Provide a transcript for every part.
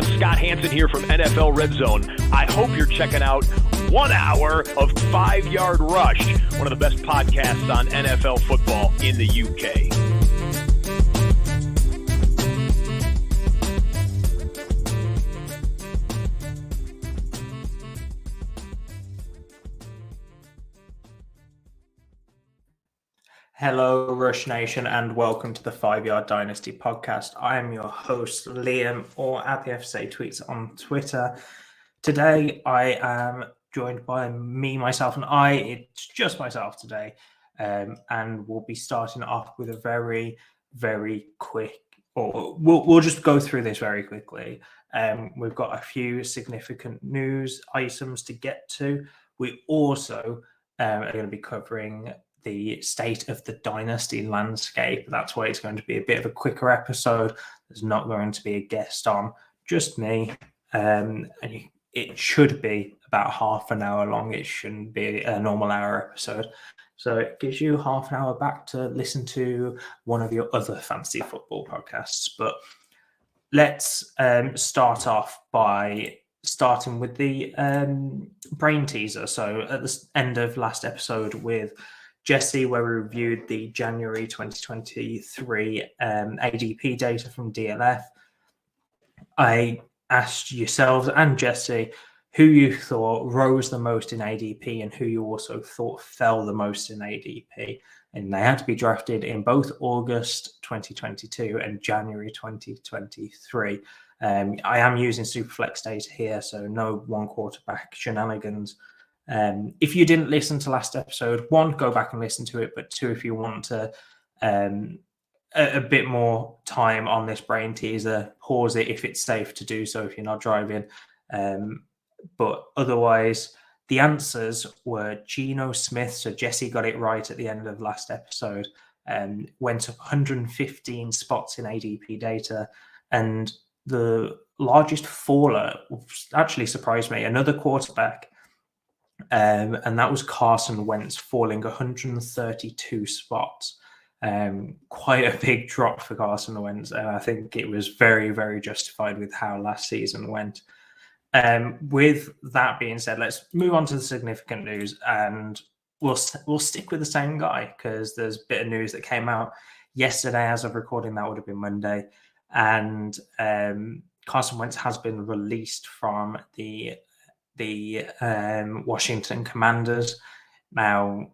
everyone. Scott Hansen here from NFL Red Zone. I hope you're checking out 1 hour of 5 Yard Rush, one of the best podcasts on NFL football in the UK. Hello, Rush Nation, and welcome to the 5 Yard Dynasty podcast. I am your host, Liam, or at the FSA Tweets on Twitter. Today, I am joined by me, myself, and I. It's just myself today, and we'll be starting off with a very, very quick, or we'll just go through this very quickly. We've got a few significant news items to get to. We also are going to be covering the state of the dynasty landscape. That's why it's going to be a bit of a quicker episode. There's not going to be a guest on, just me. And it should be about half an hour long. It shouldn't be a normal hour episode. So it gives you half an hour back to listen to one of your other fantasy football podcasts. But let's start off by starting with the brain teaser. So at the end of last episode with Jesse, where we reviewed the January 2023 ADP data from DLF, I asked yourselves and Jesse who you thought rose the most in ADP and who you also thought fell the most in ADP. And they had to be drafted in both August 2022 and January 2023. I am using Superflex data here, so no one quarterback shenanigans. If you didn't listen to last episode, one, go back and listen to it. But two, if you want to a bit more time on this brain teaser, pause it if it's safe to do so if you're not driving. But otherwise, the answers were Geno Smith. So Jesse got it right at the end of last episode. Went up 115 spots in ADP data. And the largest faller actually surprised me. Another quarterback. And that was Carson Wentz falling 132 spots. Quite a big drop for Carson Wentz. And I think it was very, very justified with how last season went. With that being said, let's move on to the significant news. And we'll stick with the same guy because there's a bit of news that came out yesterday as of recording. That would have been Monday. And Carson Wentz has been released from the Washington Commanders. Now,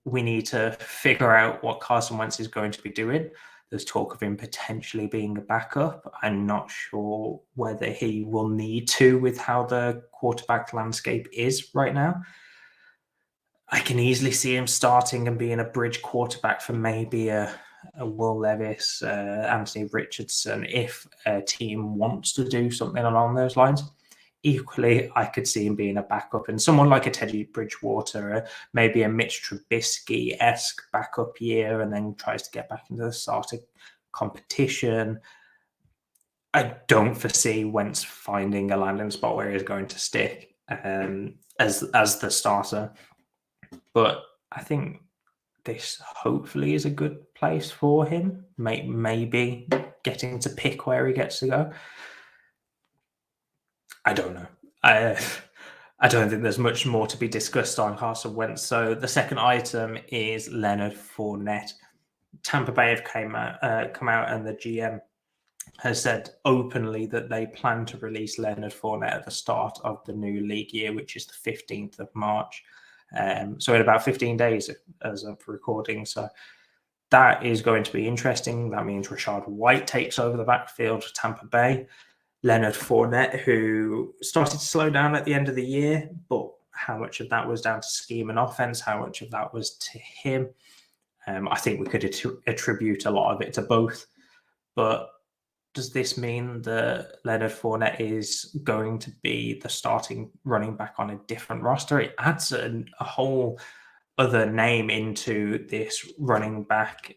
we need to figure out what Carson Wentz is going to be doing. There's talk of him potentially being a backup. I'm not sure whether he will need to with how the quarterback landscape is right now. I can easily see him starting and being a bridge quarterback for maybe a Will Levis, Anthony Richardson, if a team wants to do something along those lines. Equally, I could see him being a backup and someone like a Teddy Bridgewater, maybe a Mitch Trubisky-esque backup year and then tries to get back into the starter competition. I don't foresee Wentz finding a landing spot where he's going to stick as the starter. But I think this hopefully is a good place for him. Maybe getting to pick where he gets to go. I don't know. I don't think there's much more to be discussed on Carson Wentz. So the second item is Leonard Fournette. Tampa Bay have come out and the GM has said openly that they plan to release Leonard Fournette at the start of the new league year, which is the 15th of March. So in about 15 days as of recording. So that is going to be interesting. That means Rachaad White takes over the backfield for Tampa Bay. Leonard Fournette, who started to slow down at the end of the year, but how much of that was down to scheme and offense, how much of that was to him? I think we could attribute a lot of it to both. But does this mean that Leonard Fournette is going to be the starting running back on a different roster? It adds a whole other name into this running back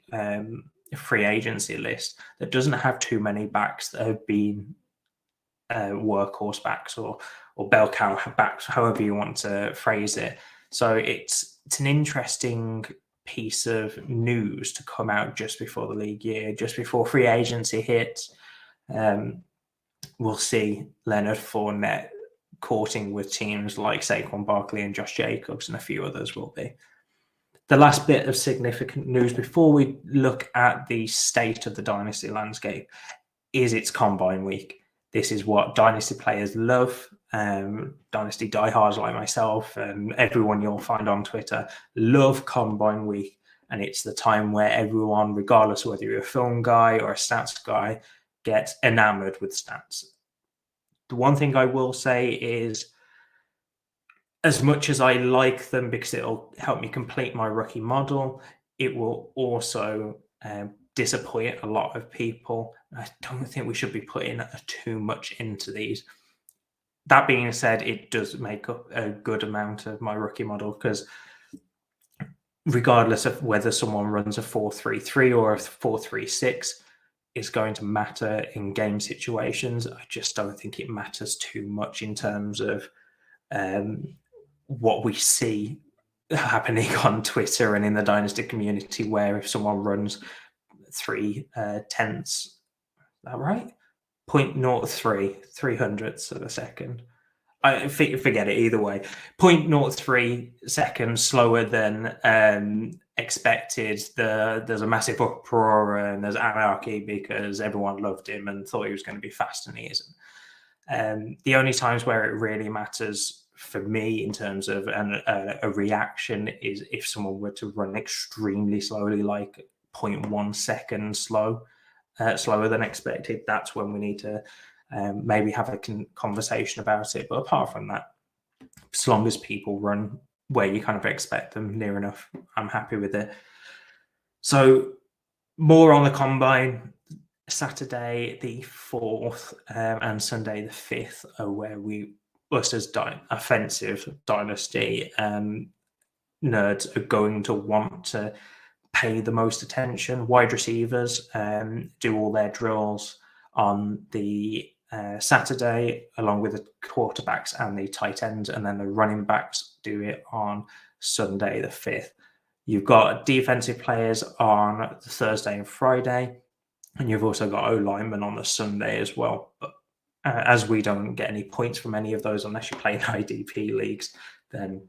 free agency list that doesn't have too many backs that have been workhorse backs or bell cow backs, however you want to phrase it. So it's an interesting piece of news to come out just before the league year, just before free agency hits. we'll see Leonard Fournette courting with teams like Saquon Barkley and Josh Jacobs, and a few others will be. The last bit of significant news before we look at the state of the dynasty landscape is it's Combine Week. This is what dynasty players love. Dynasty diehards like myself and everyone you'll find on Twitter love Combine Week. And it's the time where everyone, regardless of whether you're a film guy or a stats guy, gets enamored with stats. The one thing I will say is, as much as I like them because it'll help me complete my rookie model, it will also disappoint a lot of people. I don't think we should be putting too much into these. That being said, it does make up a good amount of my rookie model, because regardless of whether someone runs a 4-3-3 or a 4-3-6, is going to matter in game situations. I just don't think it matters too much in terms of what we see happening on Twitter and in the dynasty community, where if someone runs 3/10, is that right? 0.03, 300ths of a second. I forget it either way. 0.03 seconds slower than expected. There's a massive uproar and there's anarchy because everyone loved him and thought he was going to be fast, and he isn't. The only times where it really matters for me in terms of a reaction is if someone were to run extremely slowly, like 0.1 second slower than expected. That's when we need to maybe have a conversation about it. But apart from that, as long as people run where you kind of expect them near enough, I'm happy with it. So more on the combine. Saturday the 4th and Sunday the 5th are where us as offensive dynasty nerds are going to want to pay the most attention. Wide receivers do all their drills on the Saturday, along with the quarterbacks and the tight ends, and then the running backs do it on Sunday the 5th. You've got defensive players on the Thursday and Friday, and you've also got O-linemen on the Sunday as well. But as we don't get any points from any of those unless you play in IDP leagues, then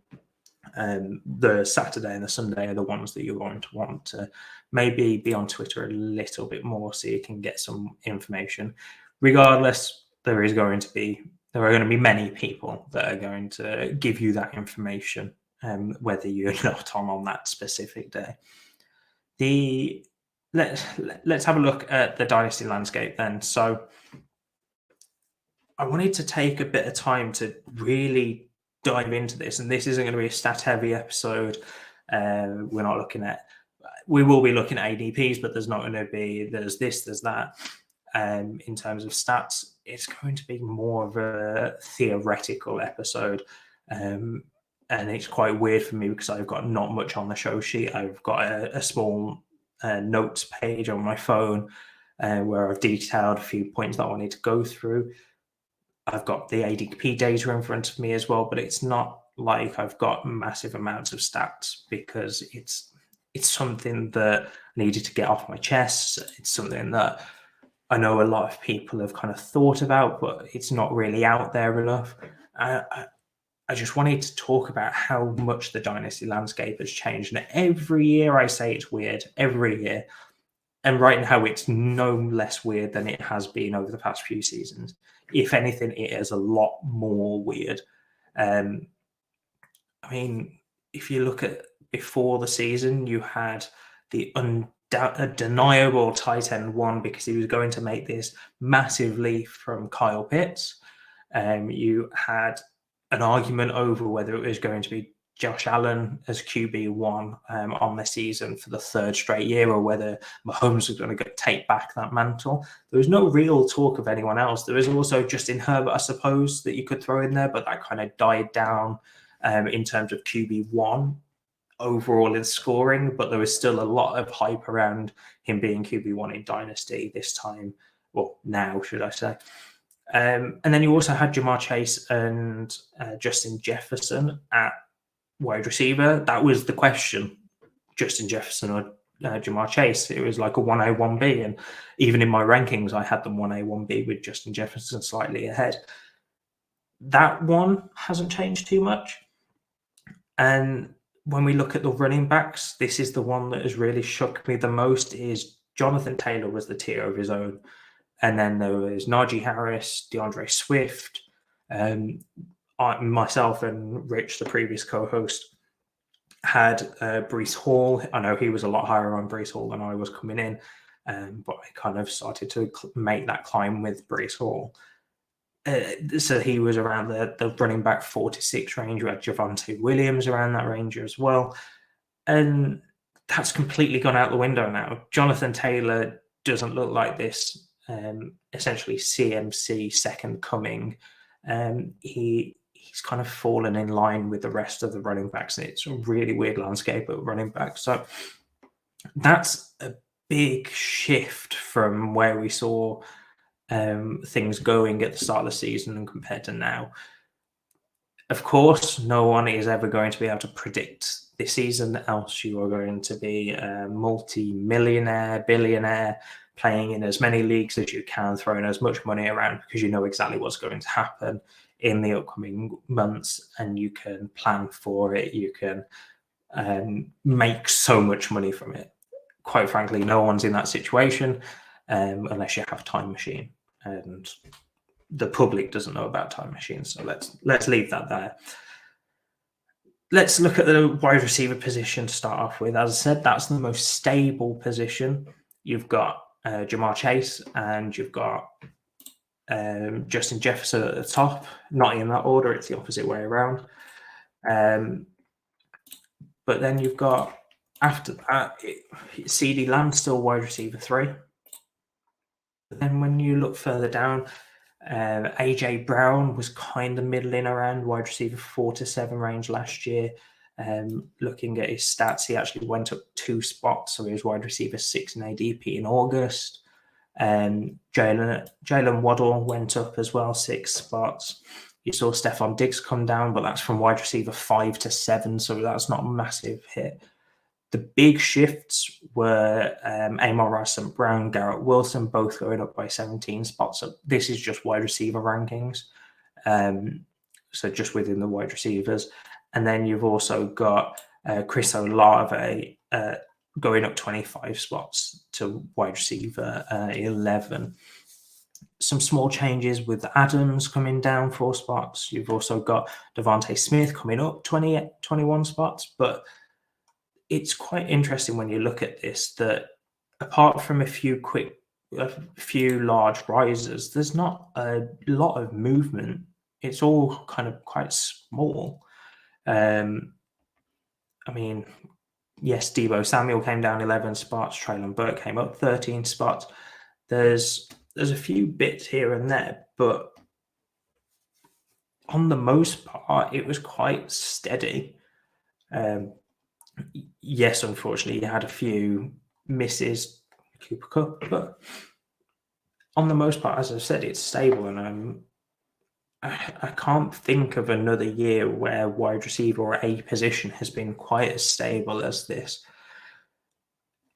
the Saturday and the Sunday are the ones that you're going to want to maybe be on Twitter a little bit more so you can get some information. Regardless, there are going to be many people that are going to give you that information, whether you're not on that specific day. Let's have a look at the dynasty landscape then. So I wanted to take a bit of time to really dive into this, and this isn't going to be a stat heavy episode. We will be looking at ADPs, but there's this, there's that. In terms of stats, it's going to be more of a theoretical episode. And it's quite weird for me because I've got not much on the show sheet. I've got a small notes page on my phone where I've detailed a few points that I wanted to go through. I've got the ADP data in front of me as well, but it's not like I've got massive amounts of stats because it's something that I needed to get off my chest. It's something that I know a lot of people have kind of thought about, but it's not really out there enough. I just wanted to talk about how much the dynasty landscape has changed. And every year I say it's weird, every year. And right now it's no less weird than it has been over the past few seasons. If anything, it is a lot more weird. I mean, if you look at before the season, you had the undeniable tight end one because he was going to make this massive leap from Kyle Pitts. You had an argument over whether it was going to be Josh Allen as QB1 on the season for the third straight year, or whether Mahomes was going to take back that mantle. There was no real talk of anyone else. There was also Justin Herbert, I suppose, that you could throw in there, but that kind of died down in terms of QB1 overall in scoring. But there was still a lot of hype around him being QB1 in Dynasty this time, well, now, should I say. And then you also had Jamar Chase and Justin Jefferson at wide receiver. That was the question: Justin Jefferson or Jamar Chase. It was like a 1A, 1B. And even in my rankings, I had them 1A, 1B with Justin Jefferson slightly ahead. That one hasn't changed too much. And when we look at the running backs, this is the one that has really shocked me the most. Is Jonathan Taylor was the tier of his own. And then there was Najee Harris, DeAndre Swift, myself and Rich, the previous co-host, had Breece Hall. I know he was a lot higher on Breece Hall than I was coming in, but I kind of started to make that climb with Breece Hall. So he was around the running back 4 to 6 range. We had Javonte Williams around that range as well. And that's completely gone out the window now. Jonathan Taylor doesn't look like this essentially CMC second coming. He's kind of fallen in line with the rest of the running backs. It's a really weird landscape at running back. So that's a big shift from where we saw things going at the start of the season and compared to now. Of course, no one is ever going to be able to predict this season, else you are going to be a multi-millionaire, billionaire, playing in as many leagues as you can, throwing as much money around because you know exactly what's going to happen in the upcoming months and you can plan for it. You can make so much money from it. Quite frankly, no one's in that situation unless you have a time machine, and the public doesn't know about time machines. So let's leave that there. Let's look at the wide receiver position to start off with. As I said, that's the most stable position. You've got Jamar Chase and you've got Justin Jefferson at the top. Not in that order, it's the opposite way around. But then you've got, after that, CeeDee Lamb still wide receiver 3. But then when you look further down, AJ Brown was kind of middling around wide receiver 4 to 7 range last year. Looking at his stats, he actually went up 2 spots, so he was wide receiver 6 in ADP in August. Jalen Waddle went up as well, 6 spots. You saw Stephon Diggs come down, but that's from wide receiver 5 to 7, so that's not a massive hit. The big shifts were Amon-Ra St. Brown, Garrett Wilson, both going up by 17 spots. So this is just wide receiver rankings. So just within the wide receivers. And then you've also got Chris Olave going up 25 spots to wide receiver 11. Some small changes with Adams coming down 4 spots. You've also got Devontae Smith coming up 21 spots. But it's quite interesting when you look at this that apart from a few large rises, there's not a lot of movement. It's all kind of quite small. I mean, yes, Deebo Samuel came down 11 spots. Treylon Burke came up 13 spots. There's a few bits here and there, but on the most part, it was quite steady. Yes, unfortunately, you had a few misses, Cooper Kupp, but on the most part, as I've said, it's stable, and I can't think of another year where wide receiver or a position has been quite as stable as this.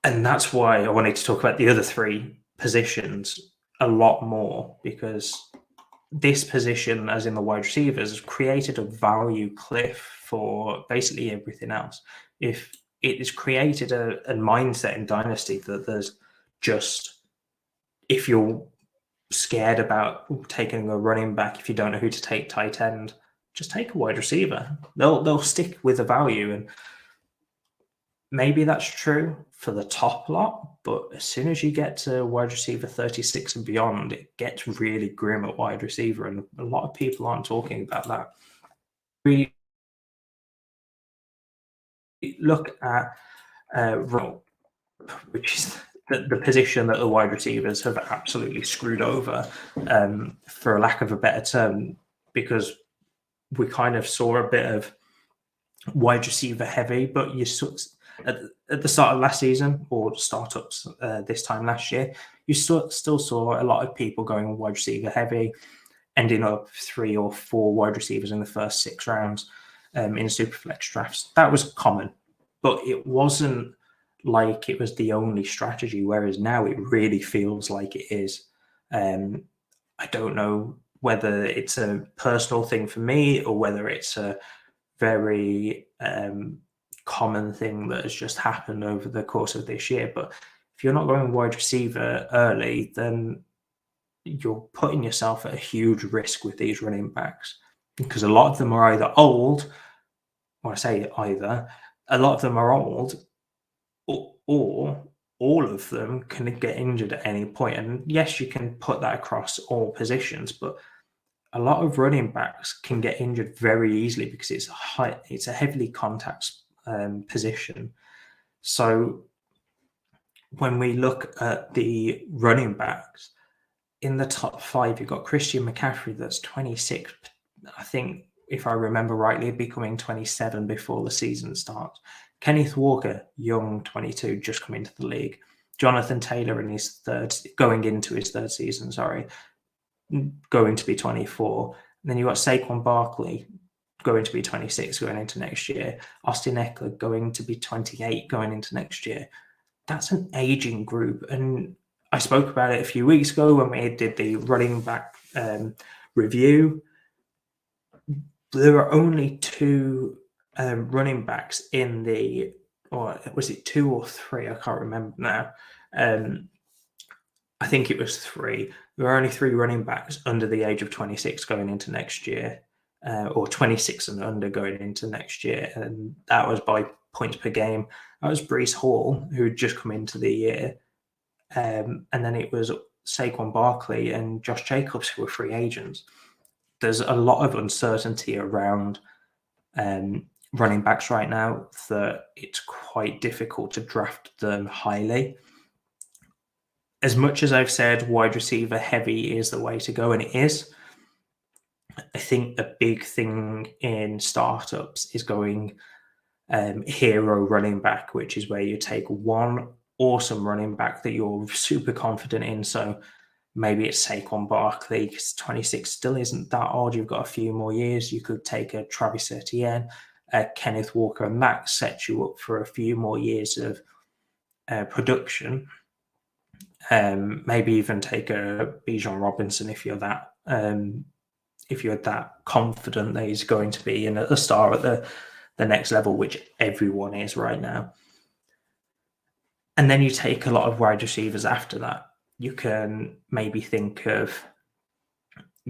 And that's why I wanted to talk about the other 3 positions a lot more, because this position, as in the wide receivers, has created a value cliff for basically everything else. If it has created a mindset in Dynasty that there's just, if you're scared about taking a running back, if you don't know who to take tight end, just take a wide receiver. They'll stick with the value, and maybe that's true for the top lot, but as soon as you get to wide receiver 36 and beyond, it gets really grim at wide receiver, and a lot of people aren't talking about that. We look at which is the position that the wide receivers have absolutely screwed over, for a lack of a better term, because we kind of saw a bit of wide receiver heavy, but you saw at the start of last season, or startups this time last year, you still saw a lot of people going wide receiver heavy, ending up 3 or 4 wide receivers in the first 6 rounds in Superflex drafts. That was common, but it wasn't like it was the only strategy, whereas now it really feels like it is. I don't know whether it's a personal thing for me or whether it's a very common thing that has just happened over the course of this year. But if you're not going wide receiver early, then you're putting yourself at a huge risk with these running backs, because a lot of them are either old, or I say either, a lot of them are old, or all of them can get injured at any point. And yes, you can put that across all positions, but a lot of running backs can get injured very easily because it's a heavily contact position. So when we look at the running backs in the top 5, you've got Christian McCaffrey, that's 26. I think, if I remember rightly, becoming 27 before the season starts. Kenneth Walker, young, 22, just come into the league. Jonathan Taylor going into his third season, going to be 24. And then you've got Saquon Barkley going to be 26 going into next year. Austin Eckler going to be 28 going into next year. That's an aging group. And I spoke about it a few weeks ago when we did the running back review. There are only 2 running backs in the, or was it 2 or 3? I can't remember now. I think it was 3. There are only 3 running backs under the age of 26 going into next year, or 26 and under going into next year. And that was by points per game. That was Breece Hall, who had just come into the year. And then it was Saquon Barkley and Josh Jacobs, who were free agents. There's a lot of uncertainty around running backs right now that it's quite difficult to draft them highly. As much as I've said wide receiver heavy is the way to go, and it is, I think a big thing in startups is going hero running back, which is where you take one awesome running back that you're super confident in. So maybe it's Saquon Barkley, because 26 still isn't that old. You've got a few more years. You could take a Travis Etienne, Kenneth Walker, and that sets you up for a few more years of production. Maybe even take a Bijan Robinson if you're that confident that he's going to be a star at the next level, which everyone is right now. And then you take a lot of wide receivers after that. You can maybe think of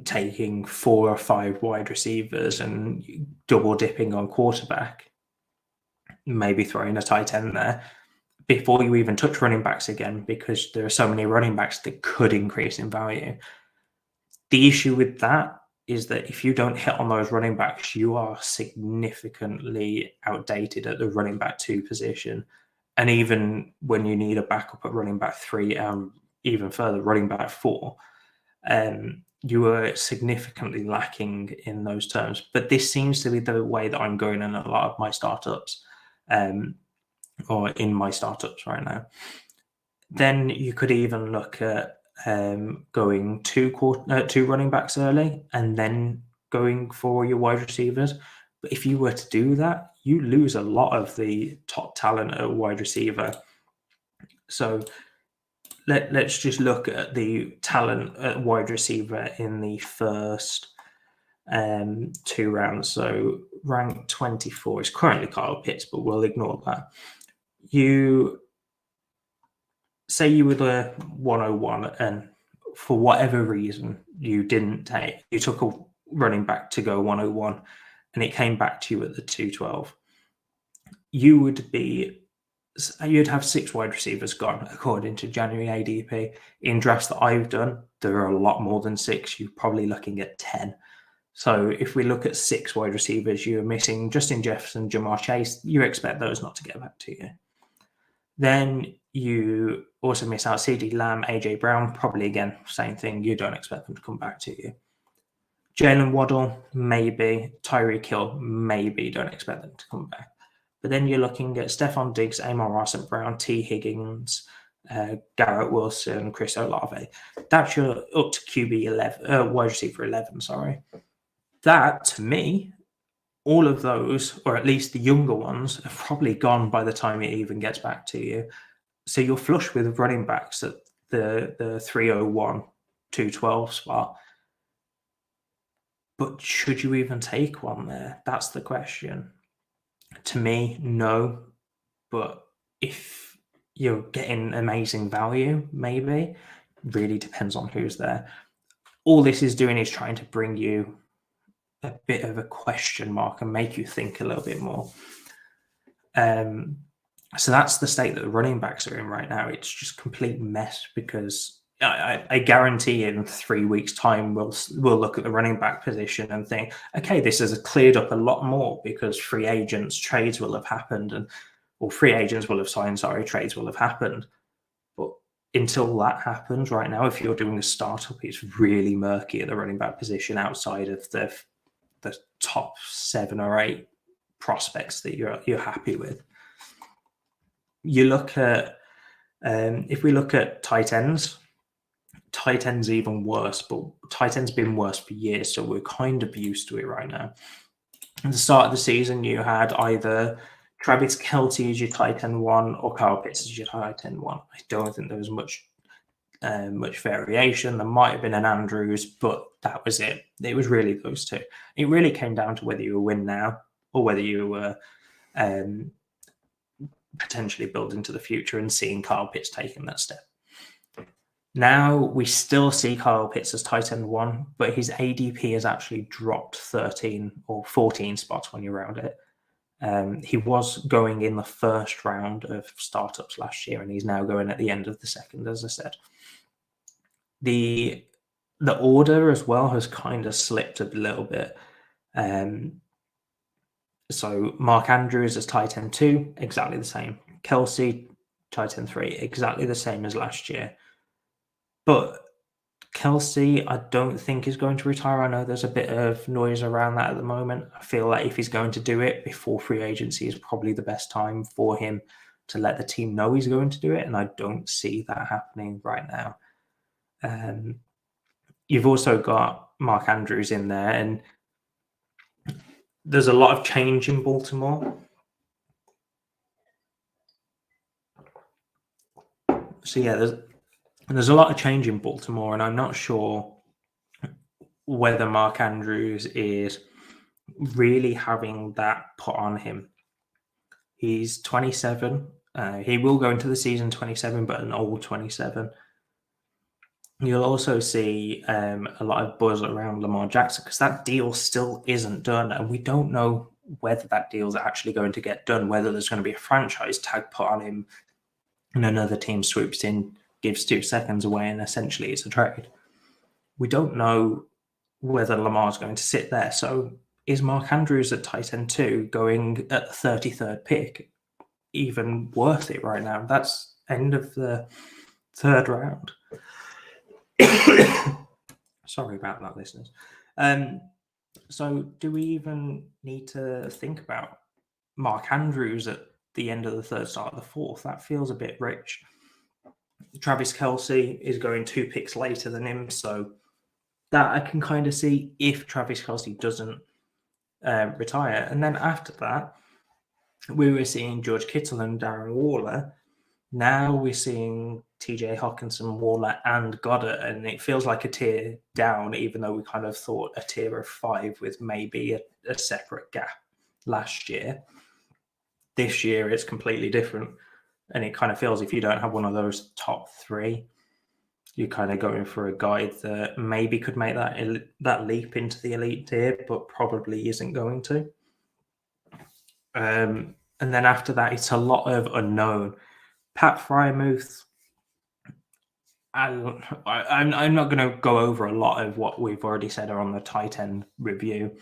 taking 4 or 5 wide receivers and double dipping on quarterback, maybe throwing a tight end there before you even touch running backs again, because there are so many running backs that could increase in value. The issue with that is that if you don't hit on those running backs, you are significantly outdated at the running back 2 position. And even when you need a backup at running back 3 and even further, running back 4, you are significantly lacking in those terms. But this seems to be the way that I'm going in a lot of my startups, or in my startups right now. Then you could even look at going 2 running backs early and then going for your wide receivers. But if you were to do that, you lose a lot of the top talent at wide receiver. So let's just look at the talent at wide receiver in the first 2 rounds. So rank 24 is currently Kyle Pitts, but we'll ignore that. You say you were the 101 and for whatever reason you took a running back to go 101 and it came back to you at the 212. You'd have 6 wide receivers gone according to January ADP. In drafts that I've done, there are a lot more than 6. You're probably looking at 10. So if we look at 6 wide receivers, you're missing Justin Jefferson, Jamar Chase. You expect those not to get back to you. Then you also miss out CeeDee Lamb, AJ Brown, probably again, same thing. You don't expect them to come back to you. Jalen Waddle, maybe. Tyreek Hill, maybe. Don't expect them to come back. But then you're looking at Stephon Diggs, Amon-Ra St. Brown, T. Higgins, Garrett Wilson, Chris Olave. That's your up to QB 11, wide receiver 11, sorry. That, to me, all of those, or at least the younger ones, are probably gone by the time it even gets back to you. So you're flush with running backs at the 301, 212 spot. But should you even take one there? That's the question. To me, no. But if you're getting amazing value, maybe. Really depends on who's there. All this is doing is trying to bring you a bit of a question mark and make you think a little bit more. So that's the state that the running backs are in right now. It's just complete mess, because I guarantee in 3 weeks' time we'll look at the running back position and think, okay, this has cleared up a lot more because free agents, trades will have happened, or free agents will have signed, trades will have happened. But until that happens right now, if you're doing a startup, it's really murky at the running back position outside of the top 7 or 8 prospects that you're happy with. You look at, if we look at tight ends even worse, but tight ends been worse for years, so we're kind of used to it right now. At the start of the season, you had either Travis Kelce as your tight end 1 or Kyle Pitts as your tight end 1. I don't think there was much variation. There might have been an Andrews, but that was it. It was really those two. It really came down to whether you were win now or whether you were potentially building to the future and seeing Kyle Pitts taking that step. Now we still see Kyle Pitts as tight end 1, but his ADP has actually dropped 13 or 14 spots when you round it. He was going in the first round of startups last year, and he's now going at the end of the second, as I said. The order as well has kind of slipped a little bit. So Mark Andrews as tight end 2, exactly the same. Kelce, tight end 3, exactly the same as last year. But Kelce, I don't think is going to retire. I know there's a bit of noise around that at the moment. I feel like if he's going to do it before free agency is probably the best time for him to let the team know he's going to do it, and I don't see that happening right now. You've also got Mark Andrews in there, and there's a lot of change in Baltimore. So yeah, there's a lot of change in Baltimore, and I'm not sure whether Mark Andrews is really having that put on him. He's 27. He will go into the season 27, but an old 27. You'll also see a lot of buzz around Lamar Jackson because that deal still isn't done, and we don't know whether that deal is actually going to get done, whether there's going to be a franchise tag put on him and another team swoops in, gives 2 seconds away, and essentially it's a trade. We don't know whether Lamar's going to sit there. So is Mark Andrews at tight end 2 going at the 33rd pick even worth it right now? That's end of the 3rd round. Sorry about that, listeners. So do we even need to think about Mark Andrews at the end of the 3rd, start of the 4th? That feels a bit rich. Travis Kelce is going 2 picks later than him, so that I can kind of see if Travis Kelce doesn't retire. And then after that, we were seeing George Kittle and Darren Waller. Now we're seeing TJ Hockenson, Waller, and Goddard, and it feels like a tier down, even though we kind of thought a tier of 5 with maybe a separate gap last year. This year, it's completely different, and it kind of feels if you don't have one of those top 3, you're kind of going for a guy that maybe could make that leap into the elite tier, but probably isn't going to. And then after that, it's a lot of unknown. Pat Freiermuth, I'm not going to go over a lot of what we've already said on the tight end review,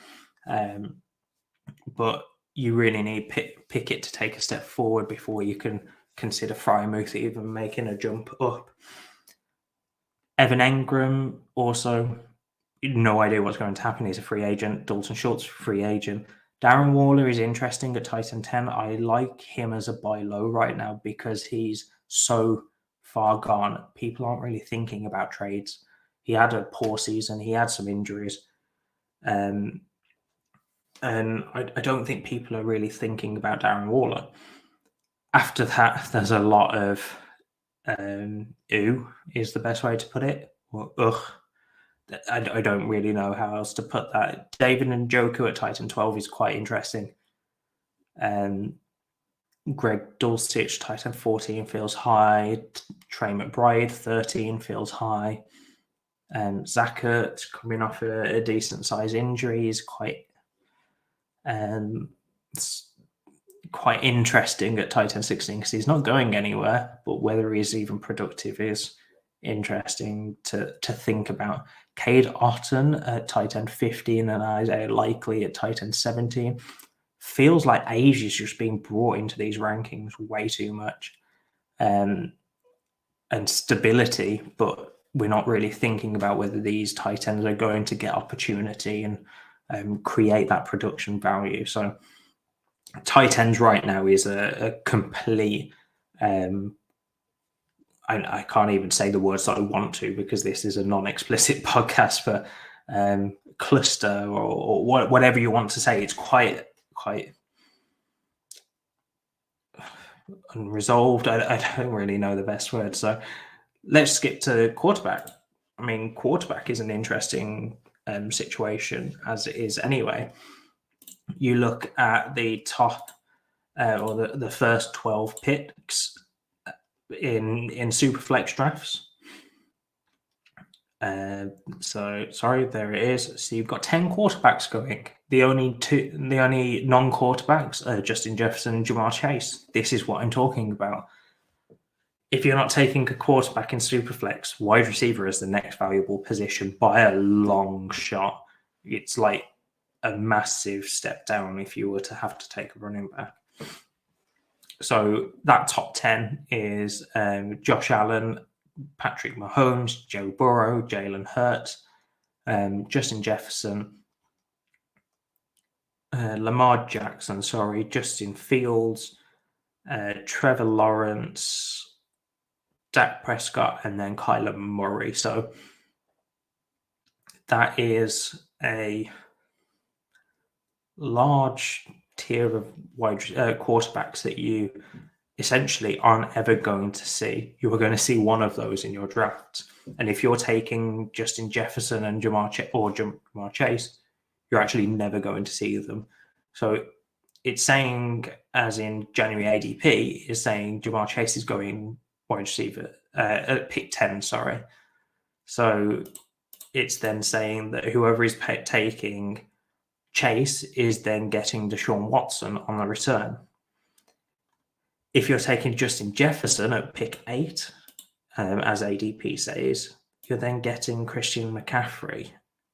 but you really need Pickett to take a step forward before you can consider Freiermuth even making a jump up. Evan Engram, also, no idea what's going to happen. He's a free agent. Dalton Schultz, free agent. Darren Waller is interesting at tight end 10. I like him as a buy low right now because he's so far gone. People aren't really thinking about trades. He had a poor season. He had some injuries. And I don't think people are really thinking about Darren Waller. After that, there's a lot of ooh is the best way to put it. Or ugh. I don't really know how else to put that. David and Njoku at Titan 12 is quite interesting. Greg Dulcich, Titan 14 feels high. Trey McBride, 13 feels high. Zackert coming off a decent size injury is quite interesting at Titan 16 because he's not going anywhere, but whether he's even productive is interesting to think about. Cade Otton at Titan 15 and Isaiah Likely at Titan 17 feels like age is just being brought into these rankings way too much, and stability, but we're not really thinking about whether these tight ends are going to get opportunity and create that production value. So tight ends right now is a complete I can't even say the words that I want to because this is a non-explicit podcast, but cluster or whatever you want to say. It's quite unresolved. I don't really know the best word. So let's skip to quarterback. I mean, quarterback is an interesting situation as it is anyway. You look at the top or the first 12 picks in Superflex drafts. So sorry, there it is. So you've got 10 quarterbacks going. The only non-quarterbacks are Justin Jefferson and Jamar Chase. This is what I'm talking about. If you're not taking a quarterback in Superflex, wide receiver is the next valuable position by a long shot. It's like a massive step down if you were to have to take a running back. So that top 10 is Josh Allen, Patrick Mahomes, Joe Burrow, Jalen Hurts, Justin Jefferson, Lamar Jackson, Justin Fields, Trevor Lawrence, Dak Prescott, and then Kyler Murray. So that is a large tier of wide quarterbacks that you essentially aren't ever going to see. You are going to see one of those in your drafts. And if you're taking Justin Jefferson and Jamar Chase, you're actually never going to see them. So it's saying, as in January ADP, is saying Jamar Chase is going wide receiver at pick 10, sorry. So it's then saying that whoever is taking Chase is then getting Deshaun Watson on the return. If you're taking Justin Jefferson at pick 8, as ADP says, you're then getting Christian McCaffrey,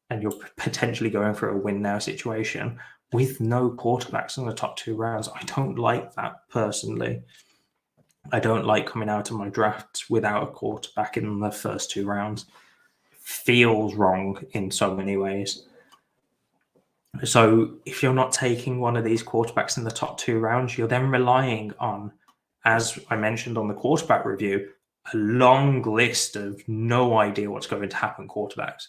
and you're potentially going for a win now situation with no quarterbacks in the top 2 rounds. I don't like that personally. I don't like coming out of my drafts without a quarterback in the first 2 rounds. It feels wrong in so many ways. So if you're not taking one of these quarterbacks in the top 2 rounds, you're then relying on, as I mentioned on the quarterback review, a long list of no idea what's going to happen quarterbacks.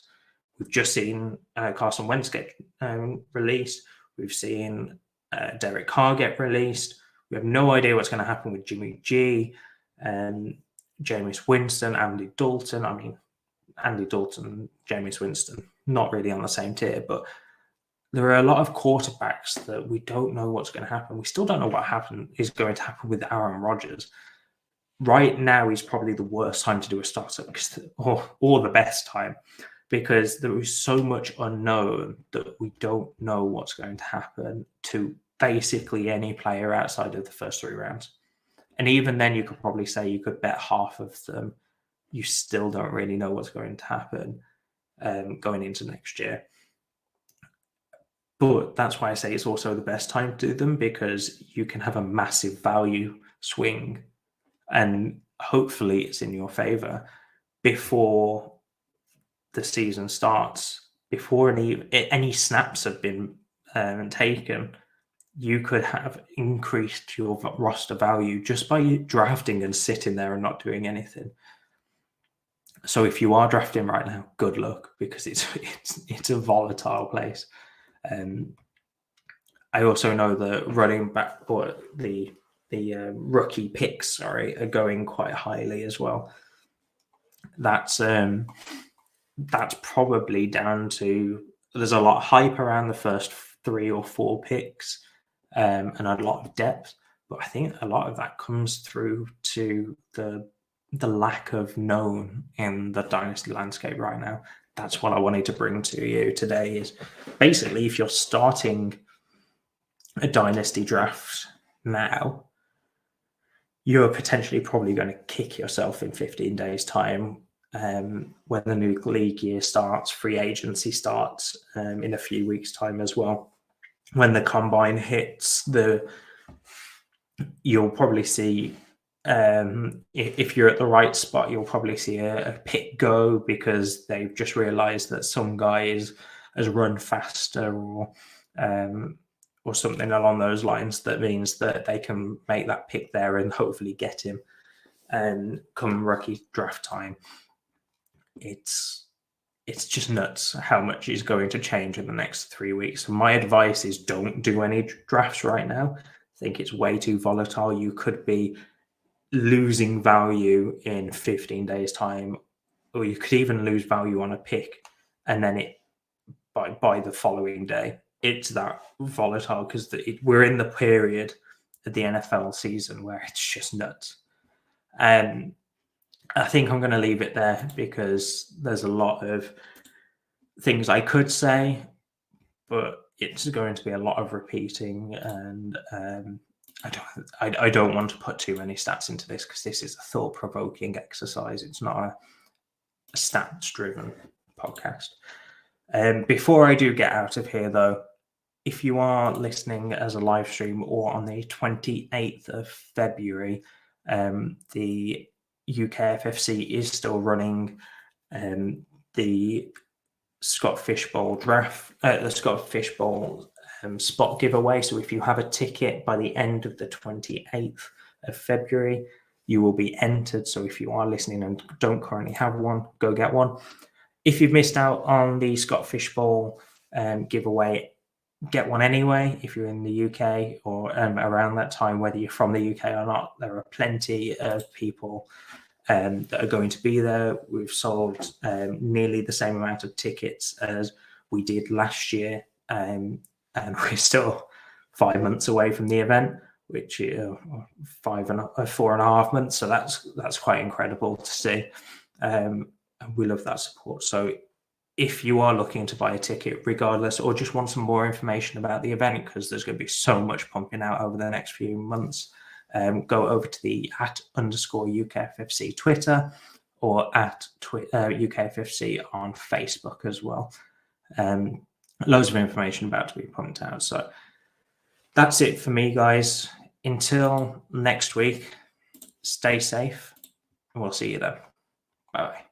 We've just seen Carson Wentz get released. We've seen Derek Carr get released. We have no idea what's going to happen with Jimmy G, Jameis Winston, Andy Dalton. I mean, Andy Dalton, Jameis Winston, not really on the same tier, but there are a lot of quarterbacks that we don't know what's going to happen. We still don't know what is going to happen with Aaron Rodgers. Right now is probably the worst time to do a startup, or the best time, because there is so much unknown that we don't know what's going to happen to basically any player outside of the first 3 rounds. And even then, you could probably say you could bet half of them. You still don't really know what's going to happen going into next year. But that's why I say it's also the best time to do them, because you can have a massive value swing and hopefully it's in your favor before the season starts, before any snaps have been taken. You could have increased your roster value just by drafting and sitting there and not doing anything. So if you are drafting right now, good luck, because it's a volatile place. I also know the running back or the rookie picks, are going quite highly as well. That's probably down to there's a lot of hype around the first 3 or 4 picks, and a lot of depth. But I think a lot of that comes through to the lack of known in the dynasty landscape right now. That's what I wanted to bring to you today. Is basically if you're starting a dynasty draft now, you're potentially probably going to kick yourself in 15 days' time when the new league year starts, free agency starts in a few weeks' time as well. When the combine hits, you'll probably see, if you're at the right spot, you'll probably see a pick go because they've just realized that some guy has run faster or something along those lines. That means that they can make that pick there and hopefully get him. And come rookie draft time, it's just nuts how much is going to change in the next 3 weeks. My advice is don't do any drafts right now. I think it's way too volatile. You could be losing value in 15 days time, or you could even lose value on a pick, and then by the following day it's that volatile because we're in the period of the NFL season where it's just nuts. I think I'm going to leave it there because there's a lot of things I could say, but it's going to be a lot of repeating, and I don't want to put too many stats into this because this is a thought-provoking exercise. It's not a stats-driven podcast. Before I do get out of here, though, if you are listening as a live stream or on the 28th of February, the UKFFC is still running the Scott Fishbowl draft, the Scott Fishbowl spot giveaway. So if you have a ticket by the end of the 28th of February, you will be entered. So if you are listening and don't currently have one, go get one. If you've missed out on the Scott Fishbowl giveaway, get one anyway. If you're in the UK or around that time, whether you're from the UK or not, there are plenty of people that are going to be there. We've sold nearly the same amount of tickets as we did last year, and we're still 5 months away from the event, which 4.5 months. So that's quite incredible to see. We love that support. So if you are looking to buy a ticket regardless, or just want some more information about the event, because there's going to be so much pumping out over the next few months, go over to the @_UKFFC Twitter or at UKFFC on Facebook as well. Loads of information about to be pumped out. So that's it for me, guys. Until next week, stay safe and we'll see you then. Bye.